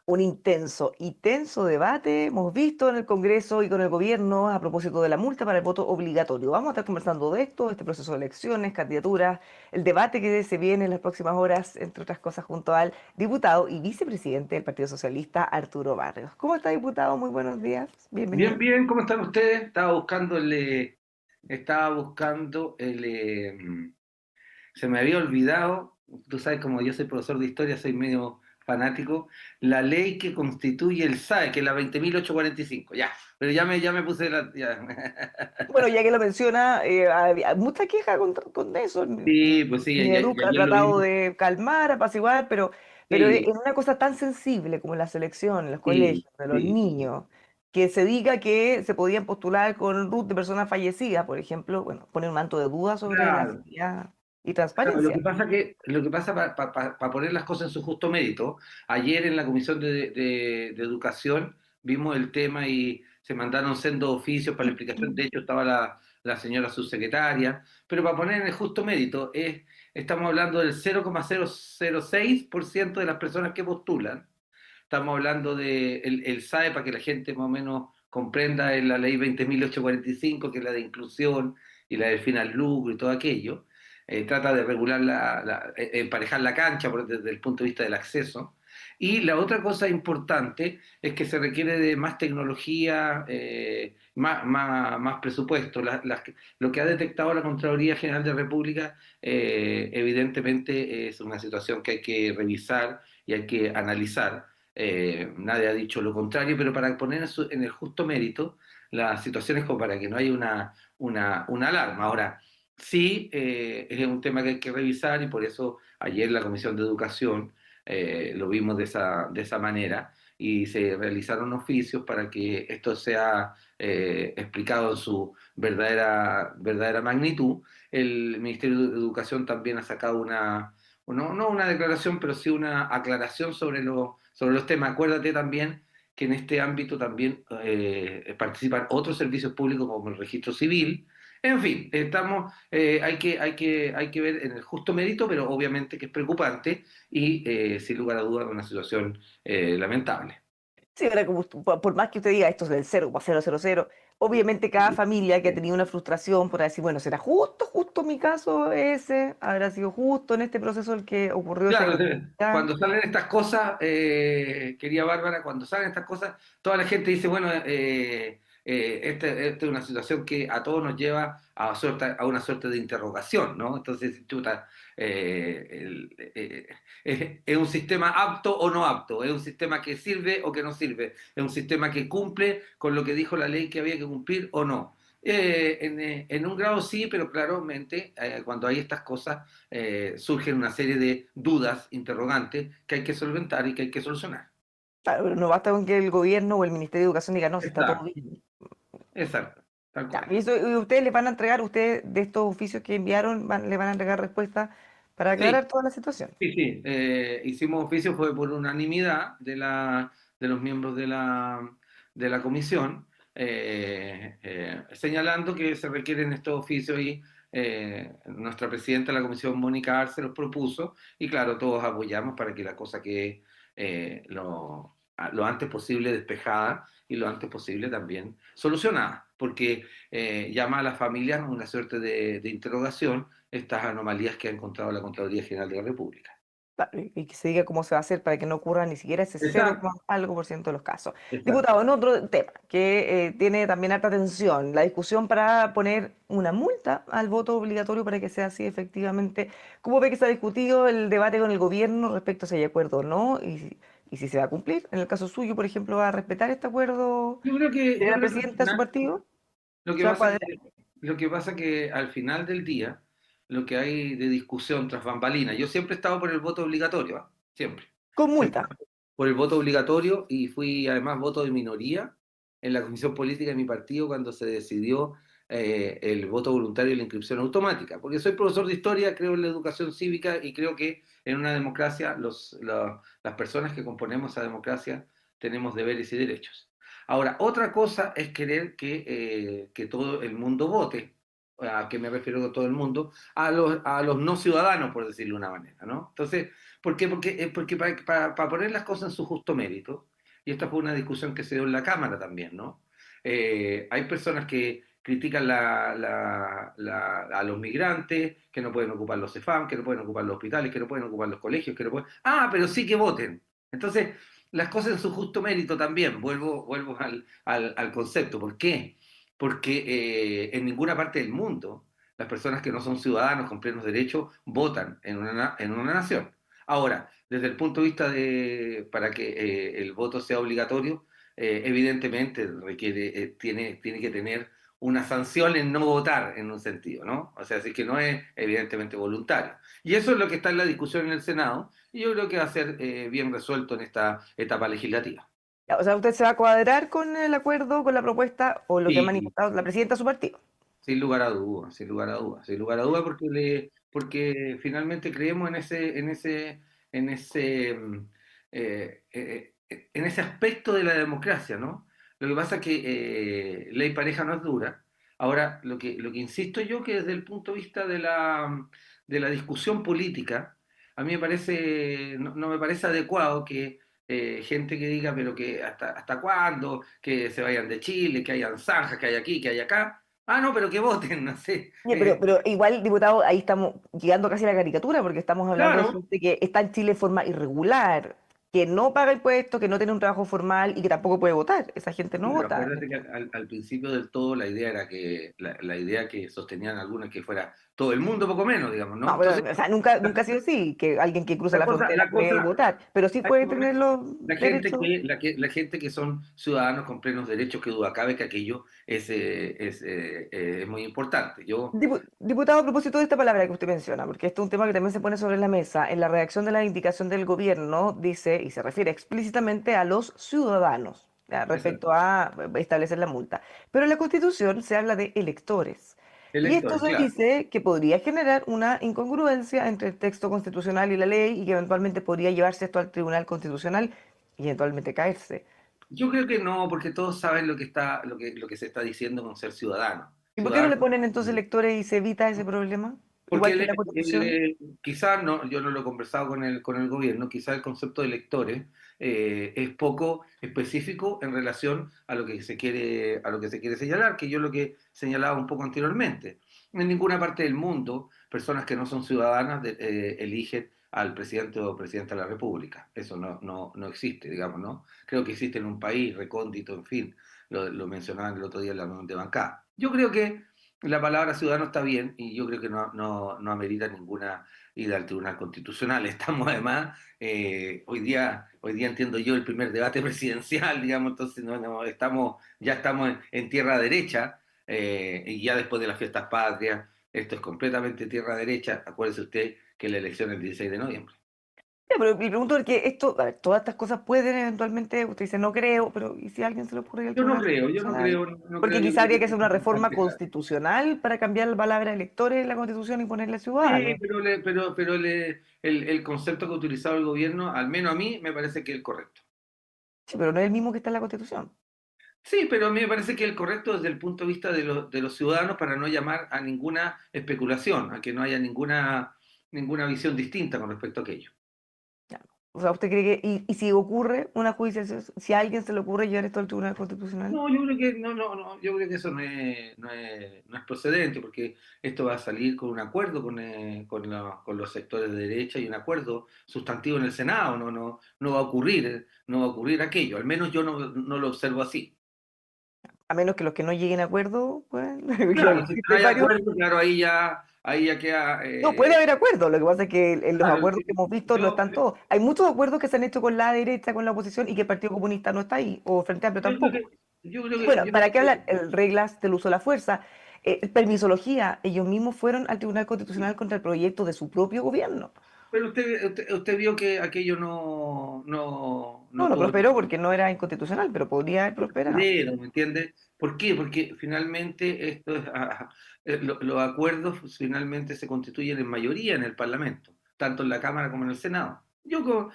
Un intenso y tenso debate hemos visto en el Congreso y con el gobierno a propósito de la multa para el voto obligatorio. Vamos a estar conversando de esto, este proceso de elecciones, candidaturas, el debate que se viene en las próximas horas, entre otras cosas, junto al diputado y vicepresidente del Partido Socialista, Arturo Barrios. ¿Cómo está, diputado? Muy buenos días. Bien, Bienvenido. bien, ¿cómo están ustedes? Se me había olvidado, tú sabes, como yo soy profesor de historia, soy medio fanático, la ley que constituye el SAE, que es la 20.845, ya, pero ya me puse Bueno, ya que lo menciona, había mucha queja con eso. Sí, pues sí, Mineduc ha ayer lo tratado vimos. de calmar, apaciguar, pero Sí, en una cosa tan sensible como la selección en los sí, colegios de los sí, niños, que se diga que se podían postular con RUT de personas fallecidas, por ejemplo, bueno, pone un manto de duda sobre la claro. seriedad y Claro, transparencia. lo que pasa para poner las cosas en su justo mérito, ayer en la Comisión de Educación vimos el tema y se mandaron sendos oficios para la explicación. De hecho, estaba la señora subsecretaria, pero para poner en el justo mérito, estamos hablando del 0,006% de las personas que postulan. Estamos hablando de el SAE, para que la gente más o menos comprenda, en la ley 20.845, que es la de inclusión y la del fin al lucro y todo aquello. Trata de regular emparejar la cancha desde el punto de vista del acceso. Y la otra cosa importante es que se requiere de más tecnología, más presupuesto. Lo que ha detectado la Contraloría General de la República, evidentemente es una situación que hay que revisar y hay que analizar. Nadie ha dicho lo contrario, pero para poner en el justo mérito las situaciones, como para que no haya una alarma. Ahora, sí, es un tema que hay que revisar, y por eso ayer la Comisión de Educación lo vimos de esa manera, y se realizaron oficios para que esto sea explicado en su verdadera magnitud. El Ministerio de Educación también ha sacado no una declaración, pero sí una aclaración sobre los temas. Acuérdate también que en este ámbito también participan otros servicios públicos como el registro civil. En fin, hay que ver en el justo mérito, pero obviamente que es preocupante y sin lugar a dudas una situación lamentable. Sí, ahora como por más que usted diga esto es del 0,000, obviamente cada familia que ha tenido una frustración por decir, bueno, ¿será justo mi caso ese? ¿Habrá sido justo en este proceso el que ocurrió esa Claro, ilegalidad? cuando salen estas cosas, querida Bárbara, cuando salen estas cosas, toda la gente dice, bueno, esta es una situación que a todos nos lleva a una suerte de interrogación, ¿no? Entonces, chuta, ¿es un sistema apto o no apto? ¿Es un sistema que sirve o que no sirve? ¿Es un sistema que cumple con lo que dijo la ley que había que cumplir o no? En un grado sí, pero claramente cuando hay estas cosas surgen una serie de dudas, interrogantes, que hay que solventar y que hay que solucionar. Claro, pero no basta con que el gobierno o el Ministerio de Educación diga, no, si está todo Exacto, bien. exacto, tal Ya, cual. y ustedes les van a entregar, ustedes de estos oficios que enviaron, le van a entregar respuesta para Sí, aclarar toda la situación. sí, sí. Hicimos oficio, fue por unanimidad de los miembros de la comisión, señalando que se requieren estos oficios, y nuestra presidenta de la comisión, Mónica Arce, los propuso, y claro, todos apoyamos para que la cosa quede lo antes posible despejada y lo antes posible también solucionada, porque llama a las familias a una suerte de interrogación estas anomalías que ha encontrado la Contraloría General de la República. Claro, y que se diga cómo se va a hacer para que no ocurra ni siquiera ese cero Exacto, coma algo por ciento de los casos. exacto. Diputado, en otro tema que tiene también alta atención, la discusión para poner una multa al voto obligatorio para que sea así efectivamente. ¿Cómo ve que se ha discutido el debate con el gobierno respecto a si hay acuerdo o no? Y si se va a cumplir. En el caso suyo, por ejemplo, ¿va a respetar este acuerdo Yo creo que, de yo la creo que al presidenta de su final, partido? lo que ¿Se va a pasa cuadrar? que, lo que pasa que al final del día, lo que hay de discusión tras bambalinas, yo siempre he estado por el voto obligatorio, ¿ah? Siempre. Con Siempre multa. he estado por el voto obligatorio, y fui además voto de minoría en la comisión política de mi partido cuando se decidió el voto voluntario y la inscripción automática. Porque soy profesor de historia, creo en la educación cívica y creo que en una democracia las personas que componemos esa democracia tenemos deberes y derechos. Ahora, otra cosa es querer que todo el mundo vote. ¿a qué me refiero con todo el mundo? A los no ciudadanos, por decirlo de una manera, ¿no? Entonces, ¿por qué? Porque para poner las cosas en su justo mérito, y esta fue una discusión que se dio en la Cámara también, ¿no? Hay personas que critican a los migrantes, que no pueden ocupar los CEFAM, que no pueden ocupar los hospitales, que no pueden ocupar los colegios, que no pueden... Ah, pero sí que voten. Entonces, las cosas en su justo mérito también, vuelvo al concepto. ¿Por qué? Porque en ninguna parte del mundo las personas que no son ciudadanos con plenos derechos votan en una nación. Ahora, desde el punto de vista de, para que el voto sea obligatorio, evidentemente tiene que tener una sanción en no votar en un sentido, ¿no? O sea, así que no es evidentemente voluntario. Y eso es lo que está en la discusión en el Senado, y yo creo que va a ser bien resuelto en esta etapa legislativa. Ya, o sea, ¿usted se va a cuadrar con el acuerdo, con la propuesta o lo que ha Sí, manifestado la presidenta de su partido? sin lugar a dudas, sin lugar a dudas, sin lugar a dudas, porque finalmente creemos en ese aspecto de la democracia, ¿no? Lo que pasa es que ley pareja no es dura. Ahora, lo que insisto yo que desde el punto de vista de la discusión política, a mí me parece, no me parece adecuado que gente que diga, pero que hasta cuándo, que se vayan de Chile, que hayan zanjas, que hay aquí, que hay acá. Ah, no, pero que voten, no sé. Oye, pero igual, diputado, ahí estamos llegando casi a la caricatura porque estamos hablando de Claro, gente que está en Chile de forma irregular, que no paga impuestos, que no tiene un trabajo formal y que tampoco puede votar. Esa gente no pero vota. acuérdate que al principio del todo la idea era que, la idea que sostenían algunos que fuera todo el mundo poco menos, digamos, ¿no? No, Entonces, pero, o sea, nunca ha sido así, que alguien que cruza la frontera la puede cosa, votar, pero sí puede tener los derechos. la gente que son ciudadanos con plenos derechos, que duda cabe que aquello es muy importante. Yo, Diputado, a propósito de esta palabra que usted menciona, porque este es un tema que también se pone sobre la mesa, en la redacción de la indicación del gobierno dice y se refiere explícitamente a los ciudadanos, ya, respecto a establecer la multa. Pero en la Constitución se habla de electores. Y esto electores, se claro. dice que podría generar una incongruencia entre el texto constitucional y la ley y que eventualmente podría llevarse esto al Tribunal Constitucional y eventualmente caerse. Yo creo que no, porque todos saben lo que se está diciendo con ser ciudadano. ¿Y por qué no Ciudadano. le ponen entonces electores y se evita ese problema? Porque Igual que en la Constitución. quizás no, yo no lo he conversado con el gobierno, quizás el concepto de electores es poco específico en relación a lo que se quiere señalar, que yo lo que señalaba un poco anteriormente. En ninguna parte del mundo, personas que no son ciudadanas eligen al presidente o presidenta de la República. Eso no existe, digamos, ¿no? Creo que existe en un país recóndito, en fin, lo mencionaban el otro día en la reunión de bancada. Yo creo que la palabra ciudadano está bien y yo creo que no amerita ninguna ida al Tribunal Constitucional. Estamos además, hoy día entiendo yo el primer debate presidencial, digamos, entonces ya estamos en tierra derecha y ya después de las fiestas patrias, esto es completamente tierra derecha. Acuérdese usted que la elección es el 16 de noviembre. Ya, pero mi pregunto porque esto, a ver, todas estas cosas pueden eventualmente, usted dice no creo, pero ¿y si a alguien se le ocurre ir al Tribunal Constitucional? No creo, Porque yo quizá creo habría que que hacer una reforma es constitucional para cambiar la palabra electores en la Constitución y ponerle sí, ciudadanos. el concepto que ha utilizado el gobierno, al menos a mí, me parece que es el correcto. Sí, pero no es el mismo que está en la Constitución. Sí, pero a mí me parece que es el correcto desde el punto de vista de los ciudadanos para no llamar a ninguna especulación, a que no haya ninguna visión distinta con respecto a aquello. Ya. O sea, ¿usted cree que, y si ocurre una judicialización, si a alguien se le ocurre llevar esto al Tribunal Constitucional? No, yo creo que yo creo que eso no es procedente, porque esto va a salir con un acuerdo con los sectores de derecha y un acuerdo sustantivo en el Senado, no va a ocurrir, no va a ocurrir aquello, al menos yo no lo observo así. A menos que los que no lleguen a acuerdo, pues, que Claro, si no existen hay varios. acuerdo, claro, ahí ya queda, No, puede haber acuerdos, lo que pasa es que en los claro, acuerdos que hemos visto no yo, están todos. Hay muchos acuerdos que se han hecho con la derecha, con la oposición y que el Partido Comunista no está ahí, o Frente Amplio yo creo tampoco. yo creo Y bueno, yo ¿para creo qué hablar? que Reglas del uso de la fuerza, permisología, ellos mismos fueron al Tribunal Constitucional contra el proyecto de su propio gobierno. pero usted vio que aquello No, no no tuvo prosperó porque no era inconstitucional, pero podría haber prosperado. dinero, ¿me entiende? ¿Por qué? Porque finalmente los acuerdos finalmente se constituyen en mayoría en el Parlamento, tanto en la Cámara como en el Senado. Yo creo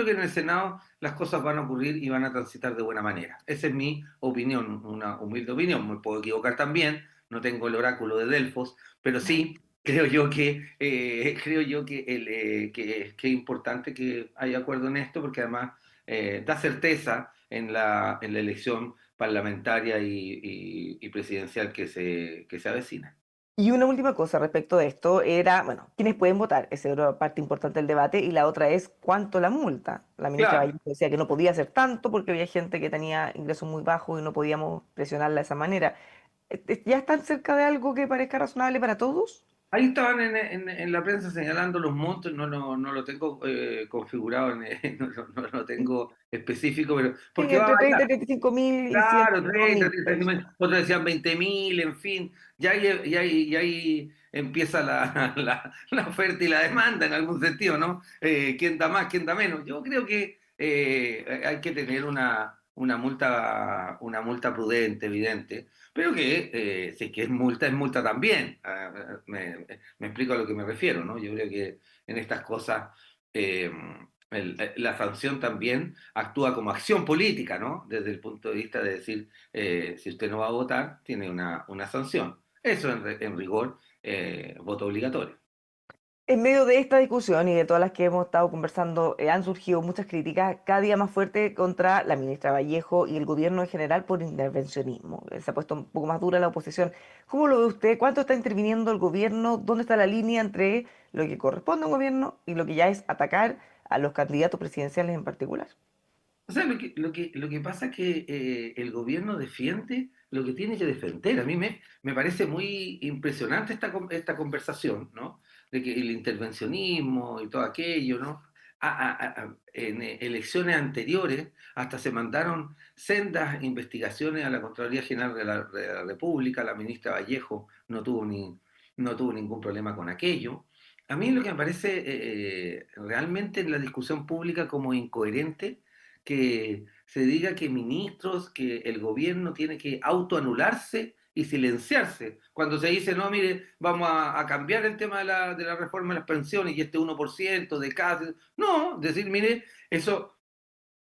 que en el Senado las cosas van a ocurrir y van a transitar de buena manera. Esa es mi opinión, una humilde opinión. Me puedo equivocar también, no tengo el oráculo de Delfos, pero sí creo yo que es importante que haya acuerdo en esto, porque además da certeza en la elección parlamentaria y presidencial que se avecina. Y una última cosa respecto de esto era, bueno, ¿quiénes pueden votar? Esa era una parte importante del debate. Y la otra es, ¿cuánto la multa? La ministra Claro, Vallejo decía que no podía ser tanto porque había gente que tenía ingresos muy bajos y no podíamos presionarla de esa manera. ¿Ya están cerca de algo que parezca razonable para todos? ahí estaban en la prensa señalando los montos, no lo tengo configurado, no lo tengo específico, pero Sí, porque va a entre 30 y variar. 35 mil y Claro, 102 30, mil 30, pesos. otros decían 20.000, en fin, ya ahí empieza la oferta y la demanda en algún sentido, ¿no? ¿Quién da más, quién da menos? Yo creo que hay que tener una multa prudente, evidente, pero que si es que es multa también. Me explico a lo que me refiero, ¿no? Yo creo que en estas cosas eh, la sanción también actúa como acción política, ¿no? Desde el punto de vista de decir, si usted no va a votar, tiene una sanción. Eso en rigor, voto obligatorio. En medio de esta discusión y de todas las que hemos estado conversando, han surgido muchas críticas cada día más fuertes contra la ministra Vallejo y el gobierno en general por intervencionismo. Se ha puesto un poco más dura la oposición. ¿Cómo lo ve usted? ¿Cuánto está interviniendo el gobierno? ¿Dónde está la línea entre lo que corresponde a un gobierno y lo que ya es atacar a los candidatos presidenciales en particular? O sea, lo que pasa es que el gobierno defiende lo que tiene que defender. A mí me parece muy impresionante esta conversación, ¿no? De que el intervencionismo y todo aquello, ¿no? En elecciones anteriores hasta se mandaron sendas investigaciones a la Contraloría General de la República. La ministra Vallejo no tuvo ningún problema con aquello. A mí lo que me parece realmente en la discusión pública como incoherente que se diga que ministros, que el gobierno tiene que autoanularse y silenciarse. Cuando se dice, no, mire, vamos a cambiar el tema de la reforma de las pensiones y este 1% de cada... No, decir, mire, eso...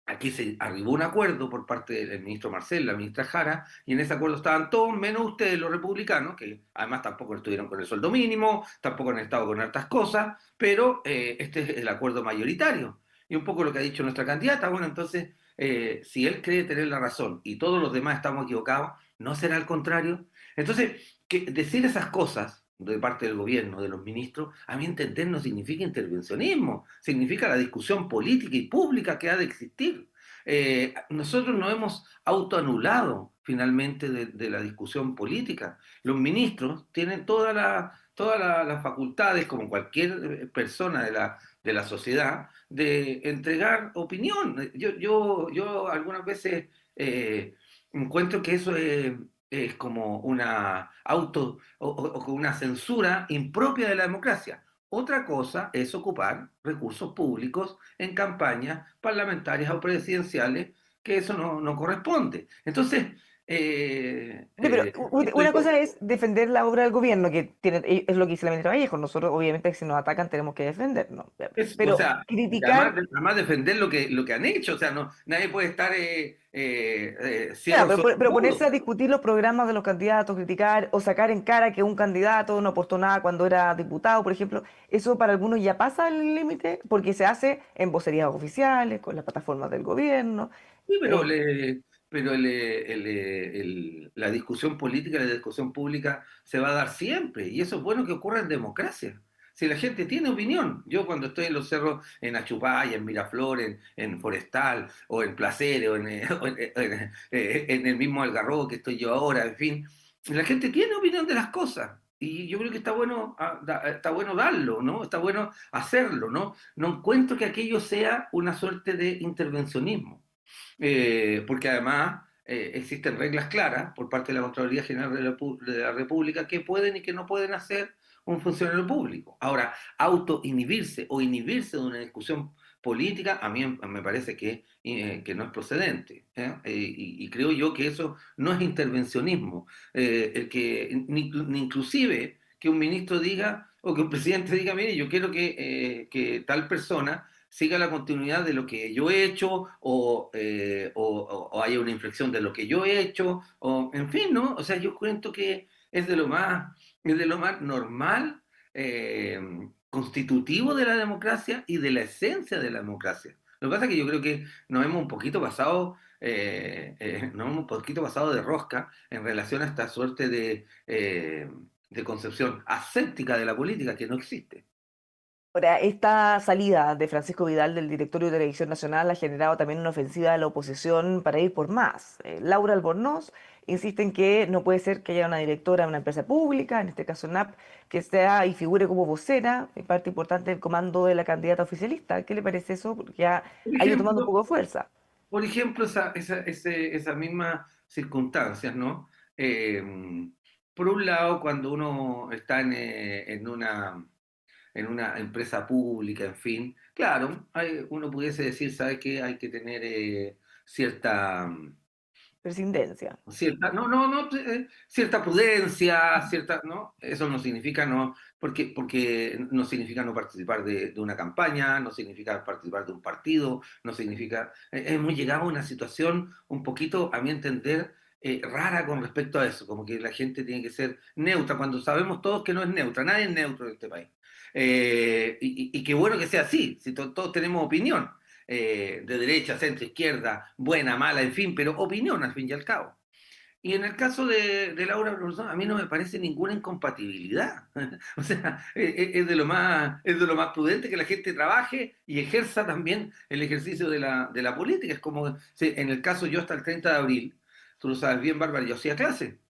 Aquí se arribó un acuerdo por parte del ministro Marcel, la ministra Jara, y en ese acuerdo estaban todos menos ustedes, los republicanos, que además tampoco estuvieron con el sueldo mínimo, tampoco han estado con hartas cosas, pero este es el acuerdo mayoritario. Y un poco lo que ha dicho nuestra candidata, bueno, entonces, si él cree tener la razón y todos los demás estamos equivocados, ¿no será al contrario? Entonces, decir esas cosas de parte del gobierno, de los ministros, a mi entender no significa intervencionismo, significa la discusión política y pública que ha de existir. Nosotros nos hemos autoanulado finalmente de la discusión política. Los ministros tienen todas las facultades, como cualquier persona de la sociedad, de entregar opinión. Yo algunas veces encuentro que eso es como una o como una censura impropia de la democracia. Otra cosa es ocupar recursos públicos en campañas parlamentarias o presidenciales, que eso no corresponde. Entonces, Ya, pero insisto una cosa yo, es defender la obra del gobierno, que tiene, es lo que dice la ministra Vallejo. Nosotros, obviamente, si nos atacan, tenemos que defendernos. o Pero sea, y además, criticar, además defender lo que han hecho, o sea, nadie puede estar ya, ciego sobre pero ponerse todo. a discutir los programas de los candidatos, criticar o sacar en cara que un candidato no aportó nada cuando era diputado, por ejemplo, eso para algunos ya pasa el límite porque se hace en vocerías oficiales, con las plataformas del gobierno. Sí, pero, eh, la discusión política, la discusión pública se va a dar siempre, y eso es bueno que ocurra en democracia. Si la gente tiene opinión, yo cuando estoy en los cerros, en Achupaya, en Miraflores, en Forestal, o en Placeres, o en el mismo Algarrobo que estoy yo ahora, en fin, la gente tiene opinión de las cosas. Y yo creo que está bueno darlo, ¿no? Está bueno hacerlo, ¿no? No encuentro que aquello sea una suerte de intervencionismo, porque además existen reglas claras por parte de la Contraloría General de la República que pueden y que no pueden hacer un funcionario público. Ahora, autoinhibirse o inhibirse de una discusión política, a mí me parece que no es procedente. Y creo yo que eso no es intervencionismo. El que, ni inclusive que un ministro diga o que un presidente diga, mire, yo quiero que tal persona siga la continuidad de lo que yo he hecho o haya una inflexión de lo que yo he hecho, o en fin, ¿no? O sea, yo cuento que es de lo más normal, eh, constitutivo de la democracia y de la esencia de la democracia. Lo que pasa es que yo creo que nos hemos un poquito pasado de rosca en relación a esta suerte de concepción aséptica de la política que no existe. Ahora, esta salida de Francisco Vidal del directorio de Televisión Nacional ha generado también una ofensiva de la oposición para ir por más. Laura Albornoz insiste en que no puede ser que haya una directora de una empresa pública, en este caso NAP, que sea y figure como vocera, y parte importante del comando de la candidata oficialista. ¿Qué le parece eso? Porque ya Por ha ido tomando un ejemplo, poco de fuerza. esas mismas circunstancias, ¿no? Eh, por un lado, cuando uno está en una empresa pública, en fin, claro, uno pudiese decir, ¿sabe qué? Hay que tener cierta, Presidencia. cierta prudencia, ¿no? Eso no significa no, porque no significa no participar de una campaña, no significa participar de un partido, no significa, hemos llegado a una situación un poquito, a mi entender, rara con respecto a eso, como que la gente tiene que ser neutra, cuando sabemos todos que no es neutra, nadie es neutro en este país. Y qué bueno que sea así, si todos tenemos opinión, de derecha, centro, izquierda, buena, mala, en fin, pero opinión al fin y al cabo. Y en el caso de Laura Brunson, a mí no me parece ninguna incompatibilidad. O sea, es de lo más prudente que la gente trabaje y ejerza también el ejercicio de la política. Es como, sí, en el caso yo hasta el 30 de abril, tú lo sabes bien, Bárbara, yo hacía clase.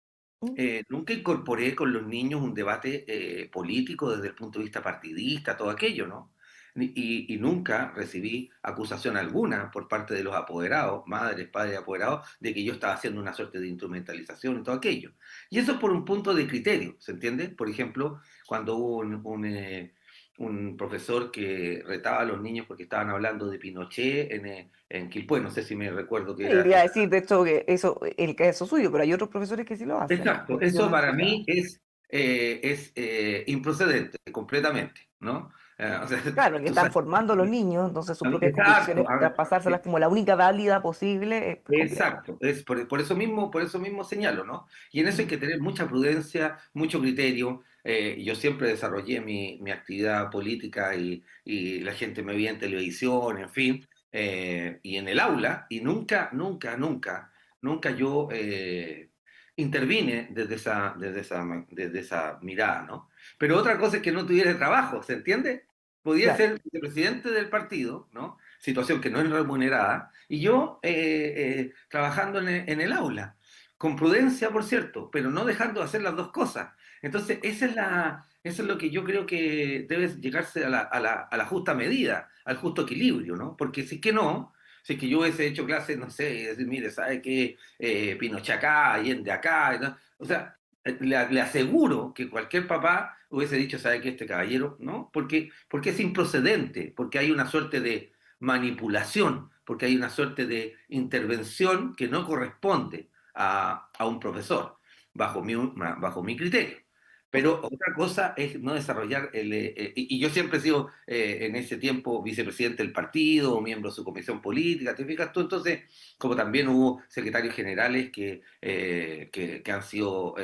¿Mm? Nunca incorporé con los niños un debate político desde el punto de vista partidista, todo aquello, ¿no? Y nunca recibí acusación alguna por parte de los apoderados, madres, padres apoderados, de que yo estaba haciendo una suerte de instrumentalización y todo aquello. Y eso es por un punto de criterio, ¿se entiende? Por ejemplo, cuando hubo un profesor que retaba a los niños porque estaban hablando de Pinochet en Quilpué, no sé si me recuerdo que Sí, era. iría a decir, de hecho, que eso, el caso suyo, pero hay otros profesores que sí lo hacen. Exacto, Yo eso no para escuchaba. mí es improcedente completamente, ¿no? O sea, Claro, que tú están sabes, formando a los niños, entonces sus propias exacto, convicciones, a ver, traspasárselas como la única válida posible, es complejo. exacto, es por eso mismo señalo, ¿no? Y en eso hay Mm. que tener mucha prudencia, mucho criterio. Yo siempre desarrollé mi actividad política y la gente me veía en televisión, en fin, y en el aula, y nunca yo intervine desde esa mirada, ¿no? Pero otra cosa es que no tuviera trabajo, ¿se entiende? Podía Claro. ser vicepresidente del partido, ¿no? Situación que no es remunerada, y yo trabajando en el aula, con prudencia, por cierto, pero no dejando de hacer las dos cosas. Entonces, eso es lo que yo creo que debe llegarse a la justa medida, al justo equilibrio, ¿no? Porque si es que no, si es que yo hubiese hecho clases, no sé, y decir, mire, ¿sabe qué? Pinochet acá, Allende acá, ¿no? O sea, le aseguro que cualquier papá hubiese dicho, ¿sabe qué? Este caballero, ¿no? Porque es improcedente, porque hay una suerte de manipulación, porque hay una suerte de intervención que no corresponde a un profesor, bajo mi criterio. Pero otra cosa es no desarrollar y yo siempre he sido en ese tiempo vicepresidente del partido, o miembro de su comisión política, ¿te fijas tú? Entonces, como también hubo secretarios generales que han sido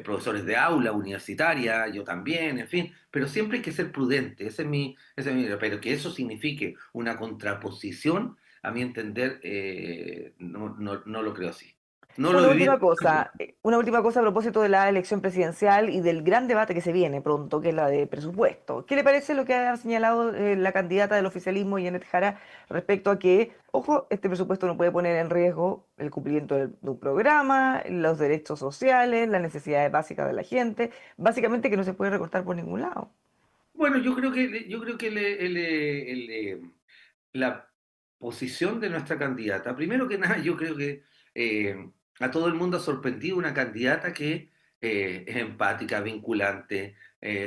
profesores de aula universitaria, yo también, en fin, pero siempre hay que ser prudente, ese es mi idea, pero que eso signifique una contraposición, a mi entender, no lo creo así. No lo he vivido. Una última cosa a propósito de la elección presidencial y del gran debate que se viene pronto, que es la de presupuesto. ¿Qué le parece lo que ha señalado la candidata del oficialismo, Yanet Jara, respecto a que, ojo, este presupuesto no puede poner en riesgo el cumplimiento de un programa, los derechos sociales, las necesidades básicas de la gente, básicamente que no se puede recortar por ningún lado? Bueno, yo creo que la posición de nuestra candidata, primero que nada, yo creo que a todo el mundo ha sorprendido una candidata que es empática, vinculante,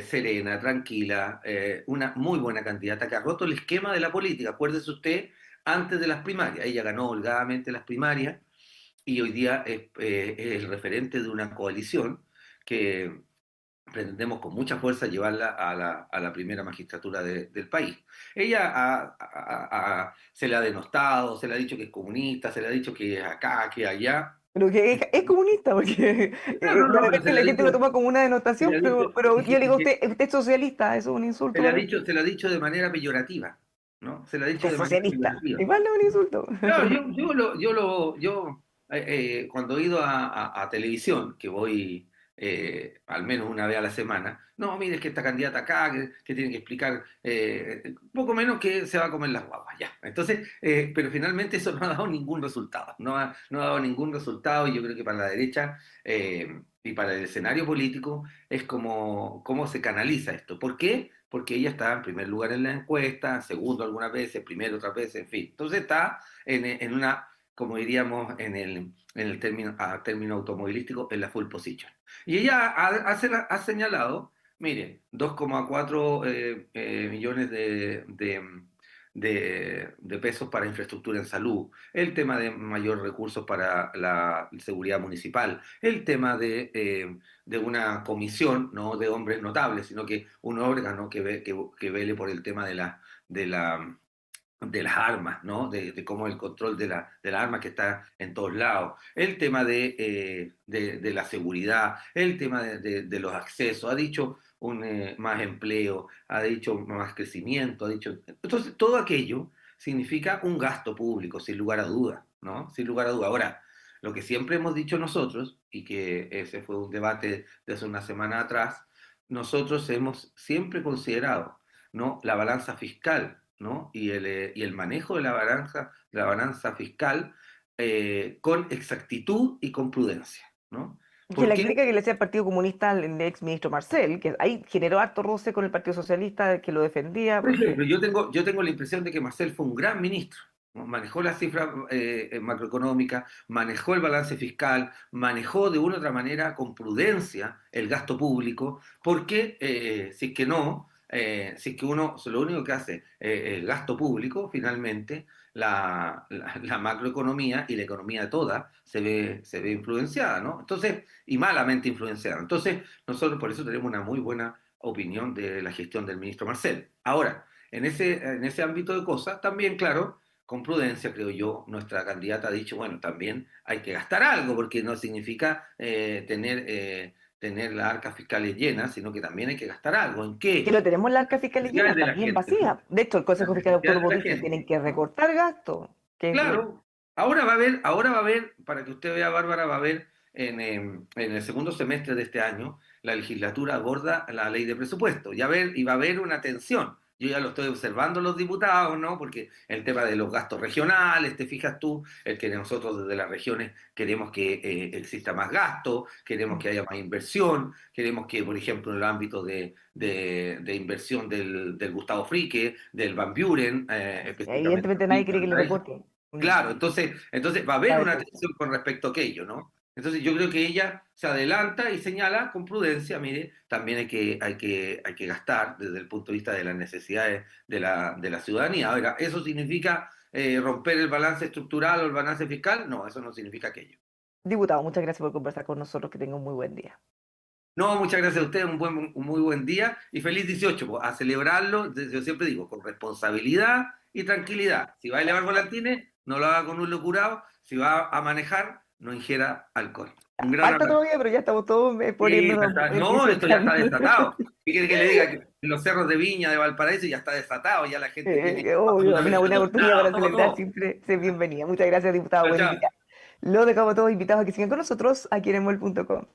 serena, tranquila, una muy buena candidata que ha roto el esquema de la política. Acuérdese usted, antes de las primarias, ella ganó holgadamente las primarias y hoy día es el referente de una coalición que pretendemos con mucha fuerza llevarla a la primera magistratura del país. Ella se le ha denostado, se le ha dicho que es comunista, se le ha dicho que es acá, que allá. Pero que es comunista, porque No, no, de no, pero repente la gente lo toma como una se le denotación, ha dicho, pero es yo le digo, que usted es socialista, eso es un insulto para usted. se le ha dicho de manera peyorativa, ¿no? Se le ha dicho Usted es de manera socialista, peyorativa. igual no es un insulto. Claro, cuando he ido a televisión, que voy al menos una vez a la semana, no, mire, es que esta candidata acá, que tiene que explicar, poco menos que se va a comer las guaguas, ya. Entonces, pero finalmente eso no ha dado ningún resultado, no ha dado ningún resultado y yo creo que para la derecha y para el escenario político es como cómo se canaliza esto. ¿Por qué? Porque ella está en primer lugar en la encuesta, segundo algunas veces, primero otras veces, en fin. Entonces está en una, como diríamos en el término, término automovilístico, en la full position. Y ella ha señalado, mire, 2,4 millones de pesos para infraestructura en salud, el tema de mayor recursos para la seguridad municipal, el tema de una comisión, no de hombres notables, sino que un órgano que vele por el tema de la de las armas, ¿no? De cómo el control de la arma que está en todos lados, el tema de la seguridad, el tema de los accesos, ha dicho más empleo, ha dicho más crecimiento, ha dicho... Entonces, todo aquello significa un gasto público, sin lugar a duda, ¿no? Sin lugar a duda. Ahora, lo que siempre hemos dicho nosotros, y que ese fue un debate de hace una semana atrás, nosotros hemos siempre considerado, ¿no? La balanza fiscal, ¿no? Y el manejo de la balanza fiscal con exactitud y con prudencia, ¿no? Que ¿Por la qué? crítica que le hacía el Partido Comunista al ex ministro Marcel, que ahí generó harto roce con el Partido Socialista, que lo defendía, Por porque ejemplo, yo tengo la impresión de que Marcel fue un gran ministro, ¿no? Manejó las cifras macroeconómicas, manejó el balance fiscal, manejó de una u otra manera con prudencia el gasto público, porque si es que no, si es que uno, lo único que hace el gasto público, finalmente la macroeconomía y la economía toda se ve influenciada, ¿no? Entonces, y malamente influenciada. Entonces, nosotros por eso tenemos una muy buena opinión de la gestión del ministro Marcel. Ahora, en ese ámbito de cosas, también, claro, con prudencia, creo yo, nuestra candidata ha dicho, bueno, también hay que gastar algo, porque no significa tener las arcas fiscales llenas, sino que también hay que gastar algo. ¿En que lo qué? tenemos las arcas fiscales llenas, Necesidades de están la bien gente, ¿no? vacías. De hecho, el Las Consejo Fiscal necesidades Autónomo de la dice tienen gente, que ¿no? recortar gastos. Claro, ahora va a haber, para que usted vea, Bárbara, va a haber en el segundo semestre de este año, la legislatura aborda la ley de presupuesto y va a haber una tensión. Yo ya lo estoy observando los diputados, ¿no? Porque el tema de los gastos regionales, te fijas tú, el que nosotros desde las regiones queremos que exista más gasto, queremos que haya más inversión, queremos que, por ejemplo, en el ámbito de inversión del Gustavo Frique, del Van Buren, específicamente Evidentemente nadie quiere que le recorten. claro, entonces va a haber La una defensa. tensión con respecto a aquello, ¿no? Entonces yo creo que ella se adelanta y señala con prudencia, mire, también hay que gastar desde el punto de vista de las necesidades de la ciudadanía. Ahora, ¿eso significa romper el balance estructural o el balance fiscal? No, eso no significa aquello. Diputado, muchas gracias por conversar con nosotros, que tenga un muy buen día. No, muchas gracias a usted, un muy buen día y feliz 18, pues, a celebrarlo, yo siempre digo, con responsabilidad y tranquilidad. Si va a elevar volantines, no lo haga con un locurado, si va a manejar, no ingiera alcohol. Un gran Falta abrazo. todavía, pero ya estamos todos Sí, poniéndonos no, esto ya está dieciochanos. desatado. ¿Qué quiere que le diga? Que en los cerros de Viña, de Valparaíso, ya está desatado, ya la gente tiene Obvio, una absolutamente buena todo. oportunidad para Todo, celebrar todo. siempre es bienvenida. Muchas gracias, diputado. Chao, Buen día. chao. Lo dejamos todos invitados a que sigan con nosotros aquí en emol.com.